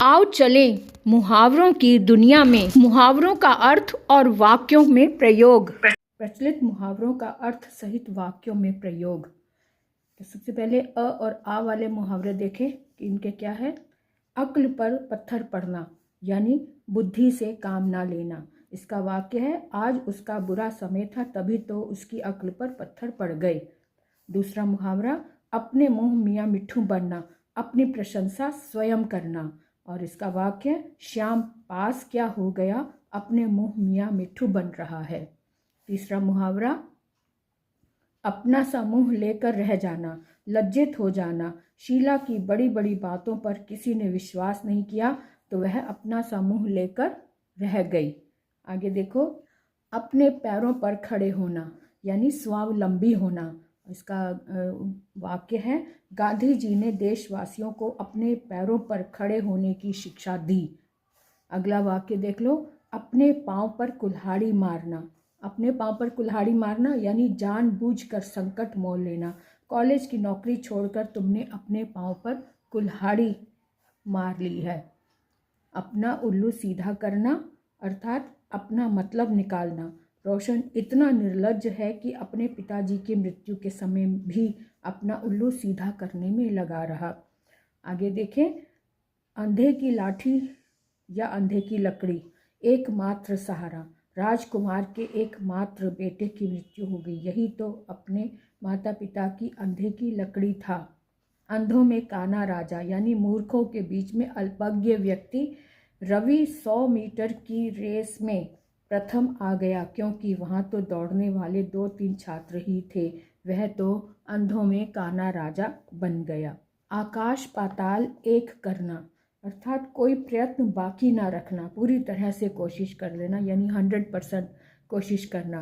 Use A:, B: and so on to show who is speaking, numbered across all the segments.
A: आओ चलें मुहावरों की दुनिया में। मुहावरों का अर्थ और वाक्यों में प्रयोग। प्रचलित मुहावरों का अर्थ सहित वाक्यों में प्रयोग। तो सबसे पहले अ और आ वाले मुहावरे देखें कि इनके क्या है। अक्ल पर पत्थर पड़ना यानी बुद्धि से काम ना लेना। इसका वाक्य है, आज उसका बुरा समय था तभी तो उसकी अक्ल पर पत्थर पड़ गए। दूसरा मुहावरा, अपने मुंह मियाँ मिट्ठू बनना, अपनी प्रशंसा स्वयं करना। और इसका वाक्य, श्याम पास क्या हो गया, अपने मुंह मियाँ मिट्ठू बन रहा है। तीसरा मुहावरा, अपना सा मुंह लेकर रह जाना, लज्जित हो जाना। शीला की बड़ी बड़ी बातों पर किसी ने विश्वास नहीं किया तो वह अपना सा मुंह लेकर रह गई। आगे देखो, अपने पैरों पर खड़े होना यानी स्वावलंबी होना। इसका वाक्य है, गांधी जी ने देशवासियों को अपने पैरों पर खड़े होने की शिक्षा दी। अगला वाक्य देख लो, अपने पाँव पर कुल्हाड़ी मारना। अपने पाँव पर कुल्हाड़ी मारना यानी जानबूझकर संकट मोल लेना। कॉलेज की नौकरी छोड़कर तुमने अपने पाँव पर कुल्हाड़ी मार ली है। अपना उल्लू सीधा करना अर्थात अपना मतलब निकालना। रोशन इतना निर्लज्ज है कि अपने पिताजी की मृत्यु के समय भी अपना उल्लू सीधा करने में लगा रहा। आगे देखें, अंधे की लाठी या अंधे की लकड़ी, एकमात्र सहारा। राजकुमार के एकमात्र बेटे की मृत्यु हो गई, यही तो अपने माता पिता की अंधे की लकड़ी था। अंधों में काना राजा यानी मूर्खों के बीच में अल्पज्ञ व्यक्ति। रवि 100 मीटर की रेस में प्रथम आ गया क्योंकि वहाँ तो दौड़ने वाले 2-3 छात्र ही थे। वह तो अंधों में काना राजा बन गया। आकाश पाताल एक करना अर्थात कोई प्रयत्न बाकी ना रखना, पूरी तरह से कोशिश कर लेना यानी 100% कोशिश करना।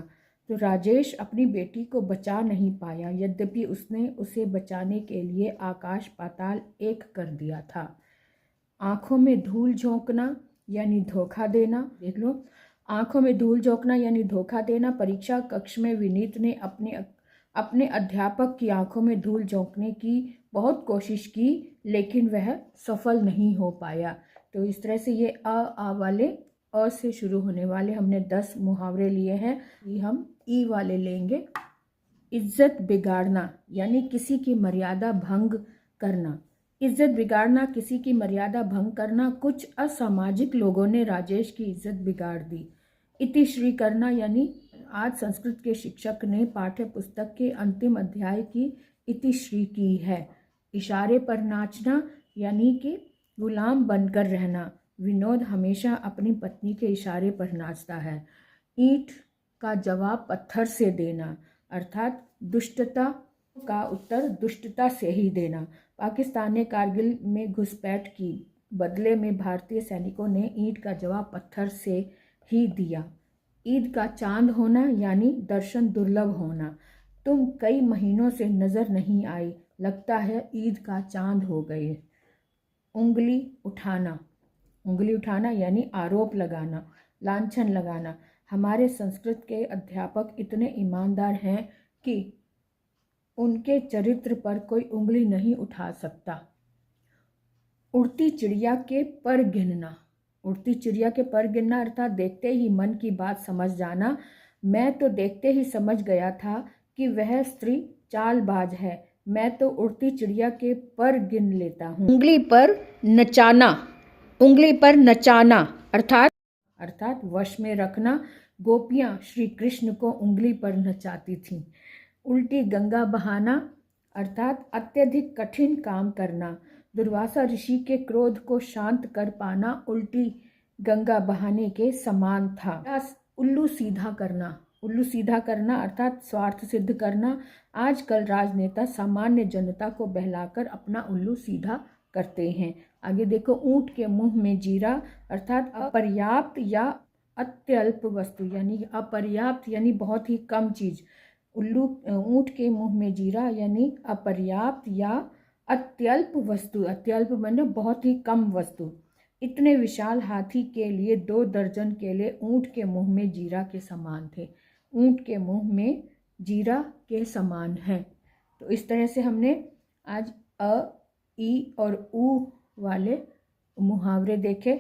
A: तो राजेश अपनी बेटी को बचा नहीं पाया, यद्यपि उसने उसे बचाने के लिए आकाश पाताल एक कर दिया था। आँखों में धूल झोंकना यानी धोखा देना। देख लो, आँखों में धूल झोंकना यानी धोखा देना। परीक्षा कक्ष में विनीत ने अपने अध्यापक की आंखों में धूल झोंकने की बहुत कोशिश की लेकिन वह सफल नहीं हो पाया। तो इस तरह से ये आ वाले, अ से शुरू होने वाले हमने 10 मुहावरे लिए हैं। ये हम ई वाले लेंगे। इज्जत बिगाड़ना यानी किसी की मर्यादा भंग करना। इज्जत बिगाड़ना, किसी की मर्यादा भंग करना। कुछ असामाजिक लोगों ने राजेश की इज्जत बिगाड़ दी। इतिश्री करना यानी आज संस्कृत के शिक्षक ने पाठ्य पुस्तक के अंतिम अध्याय की इतिश्री की है। इशारे पर नाचना यानी कि गुलाम बनकर रहना। विनोद हमेशा अपनी पत्नी के इशारे पर नाचता है। ईंट का जवाब पत्थर से देना अर्थात दुष्टता का उत्तर दुष्टता से ही देना। पाकिस्तान ने कारगिल में घुसपैठ की, बदले में भारतीय सैनिकों ने ईंट का जवाब पत्थर से ही दिया। ईद का चांद होना यानी दर्शन दुर्लभ होना। तुम कई महीनों से नजर नहीं आई, लगता है ईद का चांद हो गए। उंगली उठाना, उंगली उठाना यानी आरोप लगाना, लांछन लगाना। हमारे संस्कृत के अध्यापक इतने ईमानदार हैं कि उनके चरित्र पर कोई उंगली नहीं उठा सकता। उड़ती चिड़िया के पर गिनना, उड़ती चिड़िया के पर गिनना अर्थात देखते ही मन की बात समझ जाना। मैं तो देखते ही समझ गया था कि वह स्त्री चालबाज है, मैं तो उड़ती चिड़िया के पर गिन लेता हूँ। उंगली पर नचाना, उंगली पर नचाना अर्थात वश में रखना। गोपियाँ श्री कृष्ण को उंगली पर नचाती थीं। उल्टी गंगा बहाना अर्थात अत्यधिक कठिन काम करना। दुर्वासा ऋषि के क्रोध को शांत कर पाना उल्टी गंगा बहाने के समान था। उल्लू सीधा करना, उल्लू सीधा करना अर्थात स्वार्थ सिद्ध करना। आजकल राजनेता सामान्य जनता को बहलाकर अपना उल्लू सीधा करते हैं। आगे देखो, ऊंट के मुंह में जीरा अर्थात अपर्याप्त या अत्यल्प वस्तु यानी अपर्याप्त यानी बहुत ही कम चीज। ऊंट के मुंह में जीरा यानी अपर्याप्त या अत्यल्प वस्तु। अत्यल्प मतलब बहुत ही कम वस्तु। इतने विशाल हाथी के लिए 2 दर्जन केले ऊंट के मुंह में जीरा के समान थे। ऊंट के मुंह में जीरा के समान है। तो इस तरह से हमने आज अ, ई और ऊ वाले मुहावरे देखे